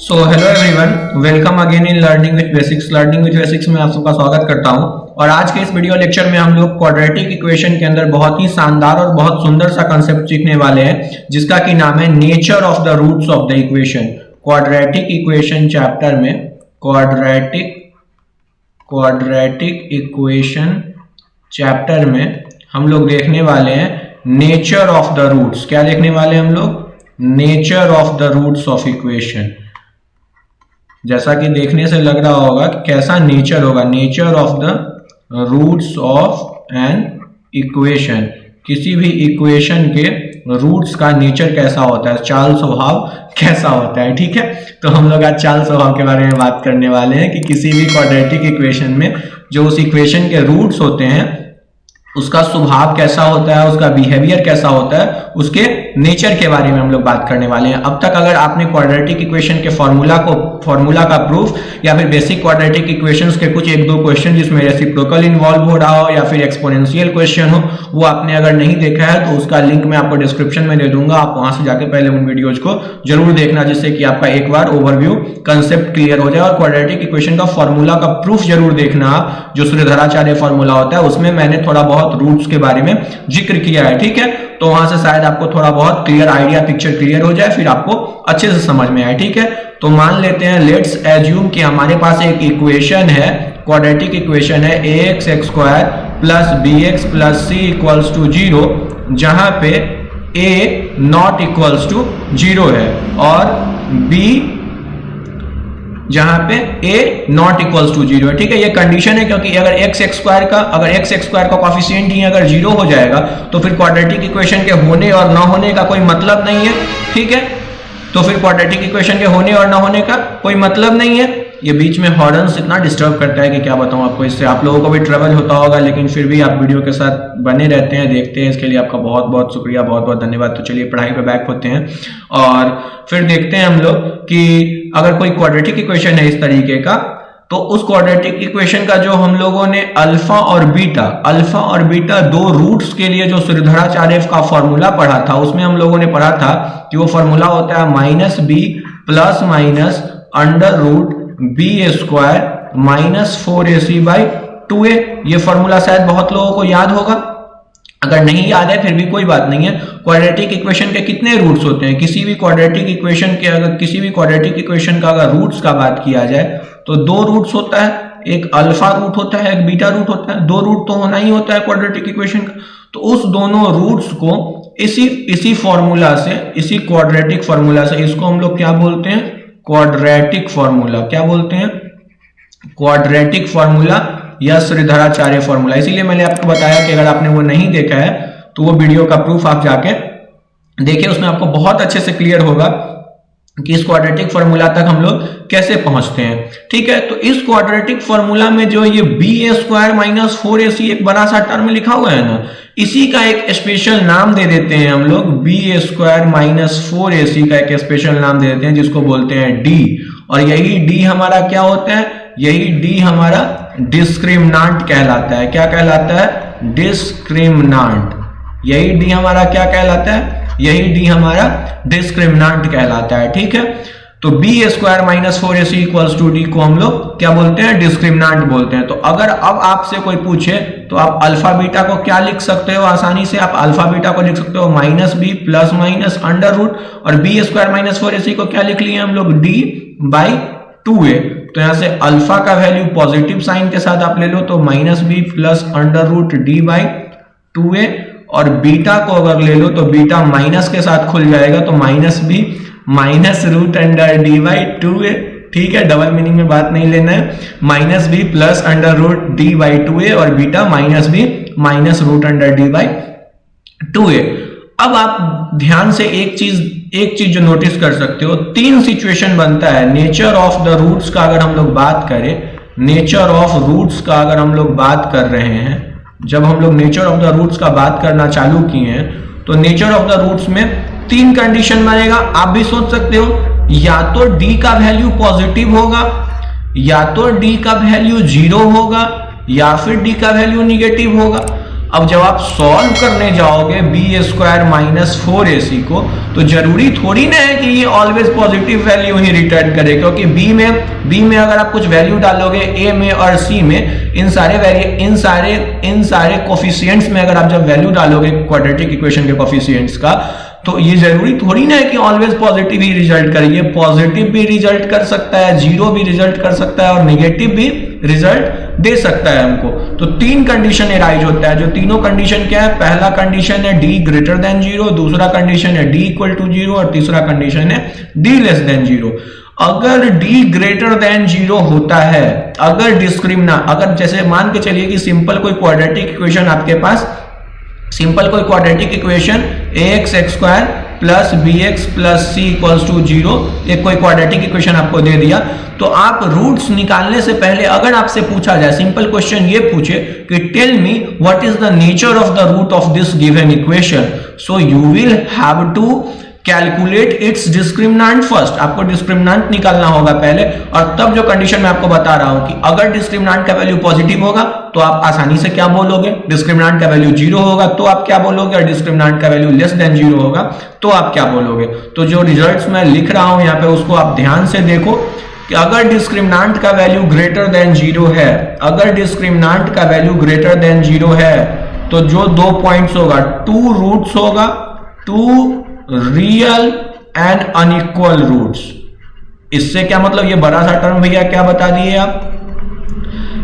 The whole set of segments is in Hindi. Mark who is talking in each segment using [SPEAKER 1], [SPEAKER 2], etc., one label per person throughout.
[SPEAKER 1] So hello everyone, welcome again in learning with basics. Learning with basics में आप सबका स्वागत करता हूं। और आज के इस वीडियो लेक्चर में हम लोग क्वाड्रेटिक इक्वेशन के अंदर बहुत ही शानदार और बहुत सुंदर सा कंसेप्ट सीखने वाले हैं, जिसका की नाम है nature of the roots of the equation. Quadratic equation chapter में क्वाड्रेटिक इक्वेशन चैप्टर में हम लोग देखने वाले हैं नेचर ऑफ द रूट्स। क्या देखने वाले हैं हम लोग? Nature of the roots of equation. जैसा कि देखने से लग रहा होगा कि कैसा नेचर होगा, nature of the roots of an equation. किसी भी इक्वेशन के रूट्स का नेचर कैसा होता है, चाल स्वभाव कैसा होता है। ठीक है, तो हम लोग आज चाल स्वभाव के बारे में बात करने वाले हैं कि किसी भी क्वाड्रेटिक इक्वेशन में जो उस इक्वेशन के रूट्स होते हैं उसका स्वभाव कैसा होता है, उसका बिहेवियर कैसा होता है, उसके नेचर के बारे में हम लोग बात करने वाले हैं। अब तक अगर आपने क्वाड्रेटिक इक्वेशन के फॉर्मूला का प्रूफ या फिर बेसिक क्वाड्रेटिक इक्वेशंस के कुछ एक दो क्वेश्चन जिसमें रेसिप्रोकल इन्वॉल्व हो रहा हो या फिर एक्सपोनेंशियल क्वेश्चन हो, वो आपने अगर नहीं देखा है तो उसका लिंक मैं आपको डिस्क्रिप्शन में दे दूंगा। आप वहां से जाके पहले उन वीडियोज को जरूर देखना, जिससे कि आपका एक बार ओवरव्यू कंसेप्ट क्लियर हो जाए। और क्वाड्रेटिक इक्वेशन का फॉर्मूला का प्रूफ जरूर देखना आप, जो श्रीधराचार्य फॉर्मूला होता है उसमें मैंने थोड़ा बहुत रूट्स के बारे में जिक्र किया है। ठीक है, तो वहां से शायद आपको थोड़ा बहुत क्लियर आइडिया, पिक्चर क्लियर हो जाए, फिर आपको अच्छे से समझ में आए। ठीक है, तो मान लेते हैं, लेट्स एज्यूम कि हमारे पास एक इक्वेशन है, क्वाड्रेटिक इक्वेशन है ax square plus bx plus c equals to 0, जहां पे a नॉट इक्वल्स टू 0 है और b जहां पे a नॉट इक्वल्स टू 0 है। ठीक है, ये कंडीशन है, क्योंकि अगर x स्क्वायर का कोफिशिएंट ही अगर 0 हो जाएगा तो फिर क्वाड्रेटिक इक्वेशन के होने और ना होने का कोई मतलब नहीं है। ठीक है, तो फिर क्वाड्रेटिक इक्वेशन के होने और ना होने का कोई मतलब नहीं है। ये बीच में हॉर्न्स इतना डिस्टर्ब करता है कि क्या बताऊं आपको, इससे आप लोगों को भी ट्रबल होता होगा, लेकिन फिर भी आप वीडियो के साथ बने रहते हैं, देखते हैं, इसके लिए आपका बहुत बहुत शुक्रिया, बहुत बहुत धन्यवाद। तो चलिए पढ़ाई पे बैक होते हैं और फिर देखते हैं हम लोग कि अगर कोई क्वाड्रेटिक इक्वेशन है इस तरीके का, तो उस क्वाड्रेटिक इक्वेशन का जो हम लोगों ने अल्फा और बीटा दो रूट्स के लिए जो श्रीधराचार्य का फॉर्मूला पढ़ा था, उसमें हम लोगों ने पढ़ा था कि वो फॉर्मूला होता है minus B plus minus under root B square minus 4ac by 2a। ये फॉर्मूला शायद बहुत लोगों को याद होगा, अगर नहीं याद है फिर भी कोई बात नहीं है। क्वाड्रेटिक इक्वेशन के कितने रूट्स होते हैं? किसी भी क्वाड्रेटिक इक्वेशन का अगर रूट्स का बात किया जाए तो दो रूट्स होता है, एक अल्फा रूट होता है, एक बीटा रूट होता है। दो रूट तो होना ही होता है क्वाड्रेटिक इक्वेशन का। तो उस दोनों रूट्स को इसी फॉर्मूला से, इसी क्वाड्रेटिक फॉर्मूला से, इसको हम लोग क्या बोलते हैं? Quadratic formula. क्या बोलते हैं? क्वाड्रेटिक फॉर्मूला या श्रीधराचार्य फॉर्मूला। इसीलिए मैंने आपको बताया कि अगर आपने वो नहीं देखा है तो वो वीडियो का प्रूफ आप जाके देखिए, उसमें आपको बहुत अच्छे से क्लियर होगा कि इस क्वाड्रेटिक फॉर्मूला तक हम लोग कैसे पहुंचते हैं। ठीक है, तो इस क्वाड्रेटिक फॉर्मूला में जो ये बी स्क्वायर माइनस 4ac एक बड़ा सा टर्म लिखा हुआ है ना, इसी का एक स्पेशल नाम दे देते हैं हम लोग। बी स्क्वायर माइनस 4ac का एक स्पेशल नाम दे देते हैं, जिसको बोलते हैं डी। और यही डी हमारा क्या होता है? यही डी हमारा डिस्क्रिमिनांट कहलाता है। क्या कहलाता है? डिस्क्रिमिनांट। यही डी हमारा क्या कहलाता है? यही डी हमारा डिस्क्रिमिनांट कहलाता है। ठीक है, तो B square minus 4ac equals to D को हम लोग क्या बोलते हैं? डिस्क्रिमिनांट बोलते हैं। तो अगर अब आपसे कोई पूछे तो आप अल्फा बीटा को क्या लिख सकते हो? आसानी से आप अल्फा बीटा को लिख सकते हो minus B plus minus under root, और बी स्क्वायर माइनस 4ac को क्या लिख लिए हम लोग? D by 2a। तो यहां से अल्फा का वैल्यू पॉजिटिव साइन के साथ आप ले लो तो minus B plus under root D by 2a, और बीटा को अगर ले लो तो बीटा माइनस के साथ खुल जाएगा तो minus B minus root under D by 2a। ठीक है, डबल मीनिंग में बात नहीं लेना है। Minus B plus under root D by 2a और beta minus B minus root under D by 2a। अब आप ध्यान से एक चीज जो नोटिस कर सकते हो, तीन सिचुएशन बनता है नेचर ऑफ द रूट्स का। अगर हम लोग बात करें नेचर ऑफ रूट्स का, अगर हम लोग बात कर रहे हैं, जब हम लोग नेचर ऑफ द रूट्स का बात करना चालू किए हैं तो नेचर ऑफ द रूट्स में तीन कंडीशन बनेगा। आप भी सोच सकते हो, या तो डी का वैल्यू पॉजिटिव होगा, या तो डी का वैल्यू 0 होगा, या फिर डी का वैल्यू निगेटिव होगा। अब जब आप सॉल्व करने जाओगे बी स्क्वायर माइनस 4ac को, तो जरूरी थोड़ी ना है कि ये ऑलवेज पॉजिटिव वैल्यू ही रिटर्न करे, क्योंकि बी में अगर आप कुछ वैल्यू डालोगे ए में और सी में, इन सारे कोफिशिएंट्स में अगर आप जब वैल्यू डालोगे क्वाड्रेटिक इक्वेशन के कोफिशिएंट्स का, तो ये जरूरी थोड़ी ना है कि ऑलवेज पॉजिटिव ही रिजल्ट करे। ये पॉजिटिव भी रिजल्ट कर सकता है, जीरो भी रिजल्ट कर सकता है और नेगेटिव भी रिजल्ट दे सकता है हमको। तो तीन कंडीशन एराइज होता है, जो तीनों कंडीशन क्या है, पहला कंडीशन है डी ग्रेटर देन जीरो, दूसरा कंडीशन है डी इक्वल टू जीरो और तीसरा कंडीशन है डी लेस देन जीरो। अगर डी ग्रेटर देन जीरो होता है, अगर जैसे मान के चलिए कि सिंपल कोई क्वाड्रेटिक इक्वेशन आपके पास, सिंपल कोई quadratic equation ax x² plus bx plus c equals to 0, एक कोई क्वाड्रेटिक इक्वेशन आपको दे दिया, तो आप रूट्स निकालने से पहले अगर आपसे पूछा जाए, सिंपल क्वेश्चन ये पूछे कि tell me what is the nature of the root of this given equation, so you will have to calculate its discriminant first. आपको डिस्क्रिमिनेंट निकालना होगा पहले, और तब जो कंडीशन मैं आपको बता रहा हूं कि अगर डिस्क्रिमिनेंट का वैल्यू पॉजिटिव होगा तो आप आसानी से क्या बोलोगे, डिस्क्रिमिनेंट का वैल्यू 0 होगा तो आप क्या बोलोगे, और डिस्क्रिमिनेंट का वैल्यू लेस देन 0 होगा तो आप क्या बोलोगे। तो जो रिजल्ट्स मैं लिख रहा हूं यहाँ पे, उसको आप ध्यान से देखो कि अगर डिस्क्रिमिनेंट का वैल्यू ग्रेटर देन 0 है, अगर डिस्क्रिमिनेंट का वैल्यू ग्रेटर देन 0 है, तो जो 2 पॉइंट्स होगा, 2 रूट्स होगा, 2 रियल एंड अनइक्वल रूट्स। इससे क्या मतलब, ये बड़ा सा टर्म भैया क्या बता दिए आप,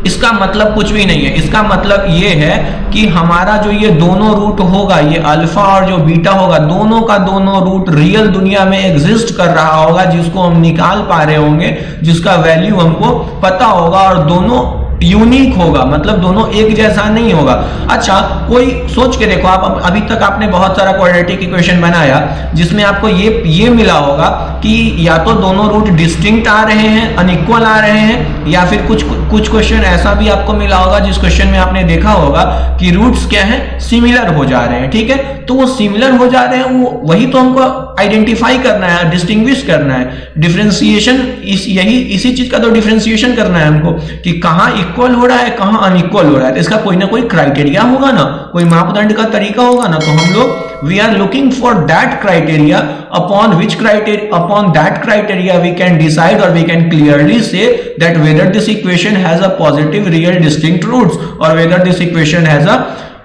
[SPEAKER 1] इसका मतलब कुछ भी नहीं है। इसका मतलब ये है कि हमारा जो ये दोनों रूट होगा, ये अल्फा और जो बीटा होगा, दोनों का दोनों रूट रियल दुनिया में एग्जिस्ट कर रहा होगा, जिसको हम निकाल पा रहे होंगे, जिसका वैल्यू हमको पता होगा, और दोनों यूनिक होगा, मतलब दोनों एक जैसा नहीं होगा। अच्छा, कोई सोच के देखो, आप अभी तक आपने बहुत सारा क्वाड्रेटिक इक्वेशन बनाया जिसमें आपको ये मिला होगा कि या तो दोनों रूट डिस्टिंक्ट आ रहे हैं, अनइक्वल आ रहे हैं, या फिर कुछ क्वेश्चन ऐसा भी आपको मिला होगा जिस क्वेश्चन में आपने देखा होगा कि रूट्स क्या है, सिमिलर हो जा रहे हैं। ठीक है, तो वो सिमिलर हो जा रहे हैं, वही तो हमको आइडेंटिफाई करना है, डिस्टिंग्विश करना है, डिफरेंशिएशन, इसी चीज का तो डिफरेंशिएशन करना है हमको कि कहां इक्वल हो रहा है, कहां अनइक्वल हो रहा है। तो इसका कोई ना कोई क्राइटेरिया होगा ना, कोई मापदंड का तरीका होगा ना। तो हम लोग we are looking for that criteria, upon that criteria we can decide और we can clearly say that whether this equation has a positive real distinct roots और whether this equation has a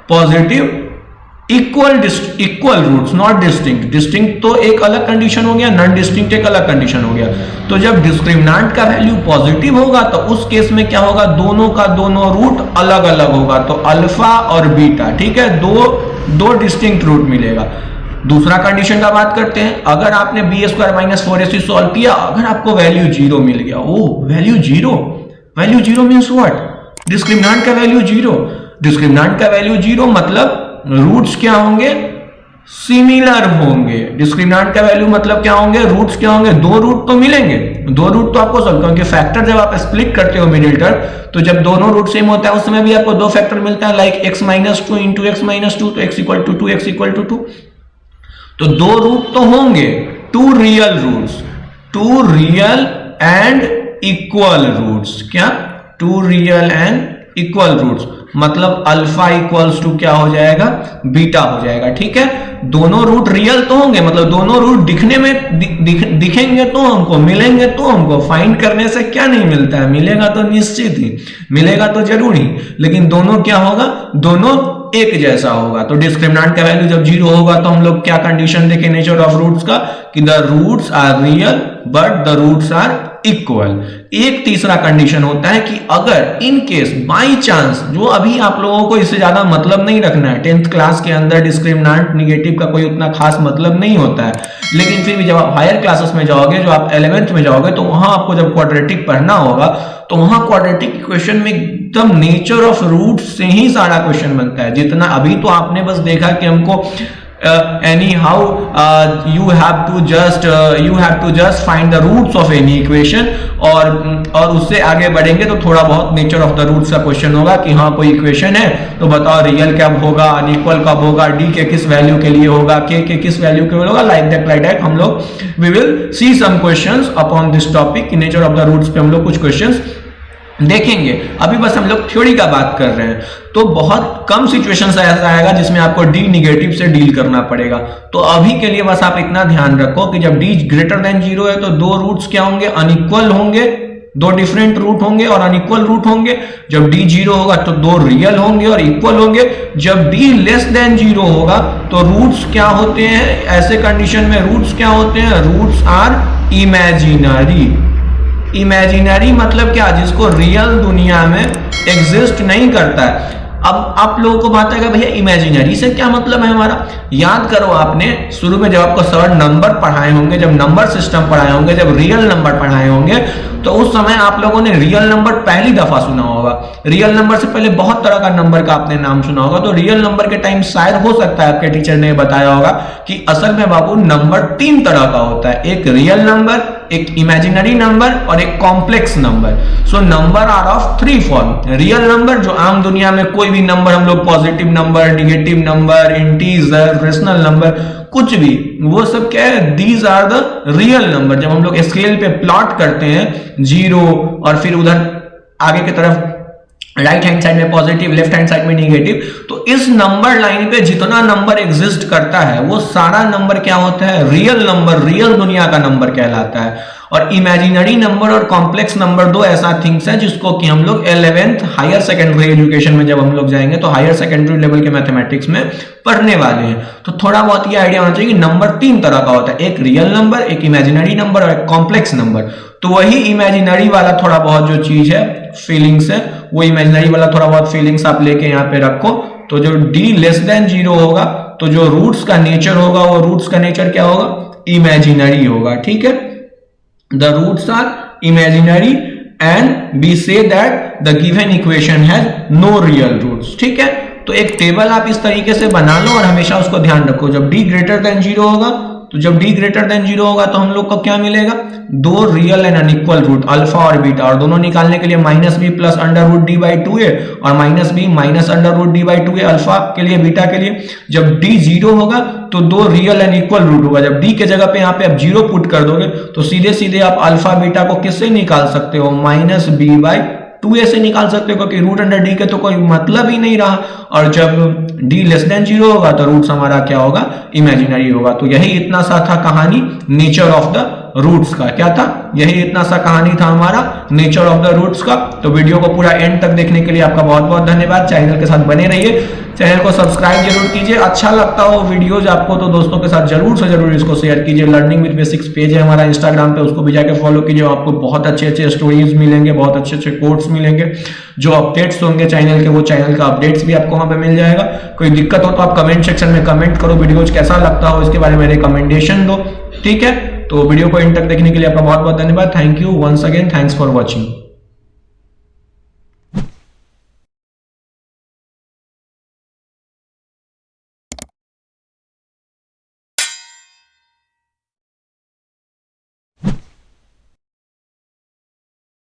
[SPEAKER 1] positive equal roots, not distinct. Distinct तो एक अलग कंडीशन हो गया, नॉन डिस्टिंक्ट एक अलग कंडीशन हो गया। तो जब डिस्क्रिमिनेंट का वैल्यू पॉजिटिव होगा तो उस केस में क्या होगा, दोनों का दोनों रूट अलग अलग होगा, तो अल्फा और बीटा। ठीक है, दो डिस्टिंक्ट रूट मिलेगा। दूसरा कंडीशन का बात करते हैं, अगर आपने B square minus 4ac solve किया, अगर आपको वैल्यू 0 मिल गया, ओ value zero means what, discriminant का वैल्यू 0, डिस्क्रिमिनेंट का वैल्यू 0 मतलब रूट्स क्या होंगे, सिमिलर होंगे। डिस्क्रिमिनेंट का वैल्यू मतलब क्या होंगे, रूट्स क्या होंगे, दो रूट तो मिलेंगे, दो रूट तो आपको सॉल्व, क्योंकि फैक्टर जब आप स्प्लिट करते हो मिडिल टर्म, तो जब दोनों रूट सेम होता है उस समय भी आपको दो फैक्टर मिलता है, like x minus 2 into x minus 2, तो x equal to 2, x equal to 2। तो दो रूट तो होंगे, two real roots, two real and equal roots, क्या, two real and equal roots, मतलब अल्फा इक्वल्स टू क्या हो जाएगा, बीटा हो जाएगा। ठीक है, दोनों रूट रियल तो होंगे, मतलब दोनों रूट दिखने में दिखेंगे तो हमको, मिलेंगे तो हमको, फाइंड करने से क्या नहीं मिलता है, मिलेगा तो निश्चित ही, मिलेगा तो जरूर ही, लेकिन दोनों क्या होगा, दोनों एक जैसा होगा। तो डिस्क्रिमिनेंट का वैल्यू जब 0 होगा तो हम लोग क्या कंडीशन देखें नेचर ऑफ रूट्स का, कि the roots are real but the roots are equal. एक तीसरा कंडीशन होता है कि अगर इन केस बाई चांस, जो अभी आप लोगों को इससे ज्यादा मतलब नहीं रखना है, 10th क्लास के अंदर डिस्क्रिमिनेंट निगेटिव का कोई उतना खास मतलब नहीं होता है, लेकिन फिर भी जब आप हायर क्लासेस में जाओगे, जो आप 11th में जाओगे, तो वहां आपको जब क्वाड्रेटिक पढ़ना होगा, तो वहां क्वाड्रेटिक इक्वेशन में एकदम नेचर ऑफ रूट से ही सारा क्वेश्चन बनता है। जितना अभी तो आपने बस देखा कि हमको anyhow you have to just find the roots of any equation, और उससे आगे बढ़ेंगे तो थोड़ा बहुत नेचर ऑफ द रूट्स का क्वेश्चन होगा कि हाँ कोई इक्वेशन है तो बताओ रियल कब होगा, अनइक्वल कब होगा, डी के किस वैल्यू के लिए होगा, के किस वैल्यू के लिए होगा, लाइक दैट हम लोग we will see some questions upon this topic. Nature of the roots पे हम लोग कुछ क्वेश्चंस देखेंगे, अभी बस हम लोग थ्योरी का बात कर रहे हैं। तो बहुत कम सिचुएशन ऐसा आएगा जिसमें आपको डी निगेटिव से डील करना पड़ेगा। तो अभी के लिए बस आप इतना ध्यान रखो कि जब डी ग्रेटर देन 0 है तो दो रूट्स क्या होंगे, अनइक्वल होंगे, दो डिफरेंट रूट होंगे और अनइक्वल रूट होंगे। जब डी 0 होगा तो दो रियल होंगे और इक्वल होंगे। जब डी लेस देन 0 होगा तो रूट्स क्या होते हैं, ऐसे कंडीशन में रूट्स क्या होते हैं, रूट्स आर इमेजिनरी। इमेजिनरी मतलब क्या, जिसको रियल दुनिया में एग्जिस्ट नहीं करता है। अब आप लोगों को बात है भैया इमेजिनरी से क्या मतलब है हमारा। याद करो आपने शुरू में जब आपको सर नंबर पढ़ाए होंगे, जब नंबर सिस्टम पढ़ाए होंगे, जब रियल नंबर पढ़ाए होंगे, तो उस समय आप लोगों ने रियल नंबर पहली दफा सुना होगा। रियल नंबर से पहले बहुत तरह का नंबर का आपने नाम सुना होगा। तो रियल नंबर के टाइम शायद हो सकता है आपके टीचर ने बताया होगा कि असल में बाबू नंबर 3 तरह का होता है, एक रियल नंबर, एक इमेजिनरी नंबर और एक complex number. So number are of 3 form. Real number जो आम दुनिया में कोई भी नंबर हम लोग positive number, negative number, integer, rational number, कुछ भी, वो सब क्या है, these are the real number. जब हम लोग स्केल पे प्लॉट करते हैं 0 और फिर उधर आगे की तरफ राइट हैंड साइड में पॉजिटिव, लेफ्ट हैंड साइड में निगेटिव, तो इस नंबर लाइन पे जितना नंबर एग्जिस्ट करता है वो सारा नंबर क्या होता है, रियल नंबर, रियल दुनिया का नंबर कहलाता है। और इमेजिनरी नंबर और कॉम्प्लेक्स नंबर दो ऐसा थिंग्स है जिसको कि हम लोग 11th हायर सेकेंडरी एजुकेशन में जब हम लोग जाएंगे तो हायर सेकेंडरी लेवल के मैथमेटिक्स में पढ़ने वाले हैं। तो थोड़ा बहुत ये आइडिया होना चाहिए कि नंबर 3 तरह का होता है, एक रियल नंबर, एक इमेजिनरी नंबर और एक कॉम्प्लेक्स नंबर। तो वही इमेजिनरी वाला थोड़ा बहुत जो चीज है, फीलिंग्स है, वो इमेजिनरी वाला थोड़ा बहुत फीलिंग्स आप लेके यहाँ पे रखो। तो जो डी लेस देन 0 होगा तो जो रूट्स का नेचर होगा वो रूट्स का नेचर क्या होगा, इमेजिनरी होगा। ठीक है, the roots are imaginary and we say that the given equation has no real roots। ठीक है, तो एक टेबल आप इस तरीके से बना लो और हमेशा उसको ध्यान रखो। जब d ग्रेटर देन 0 होगा तो जब d ग्रेटर देन 0 होगा तो हम लोग को क्या मिलेगा, दो real and unequal root alpha और बीटा, और दोनों निकालने के लिए minus B plus under root D by 2a और minus B minus under root D by 2a alpha के लिए, बीटा के लिए। जब d 0 होगा तो दो रियल एंड इक्वल रूट होगा। जब d के जगह पे यहाँ पे आप 0 पुट कर दोगे तो सीधे सीधे आप अल्फा बीटा को किससे निकाल सकते हो, माइनस बी बाई 2a से निकाल सकते हो, क्योंकि रूट अंडर डी के तो कोई मतलब ही नहीं रहा। और जब d लेस देन 0 होगा तो रूट्स हमारा क्या होगा, इमेजिनरी होगा। तो यही इतना सा था कहानी नेचर ऑफ द रूट्स का। क्या था, यही इतना सा कहानी था हमारा नेचर ऑफ द रूट्स का। तो वीडियो को पूरा एंड तक देखने के लिए आपका बहुत बहुत धन्यवाद। चैनल के साथ बने रहिए, चैनल को सब्सक्राइब जरूर कीजिए। अच्छा लगता हो वीडियोज आपको तो दोस्तों के साथ जरूर से जरूर इसको शेयर कीजिए। लर्निंग विद बेसिक्स पेज है हमारा इंस्टाग्राम पे, उसको भी जाके फॉलो कीजिए। आपको बहुत अच्छे अच्छे स्टोरीज मिलेंगे, बहुत अच्छे अच्छे कोट्स मिलेंगे, जो अपडेट्स होंगे चैनल के वो चैनल का अपडेट्स भी आपको वहां पे मिल जाएगा। कोई दिक्कत हो तो आप कमेंट सेक्शन में कमेंट करो, वीडियोज कैसा लगता हो इसके बारे में रिकमेंडेशन दो। ठीक है, तो वीडियो को एंड तक देखने के लिए आपका बहुत बहुत धन्यवाद। Thank you once again, thanks for watching.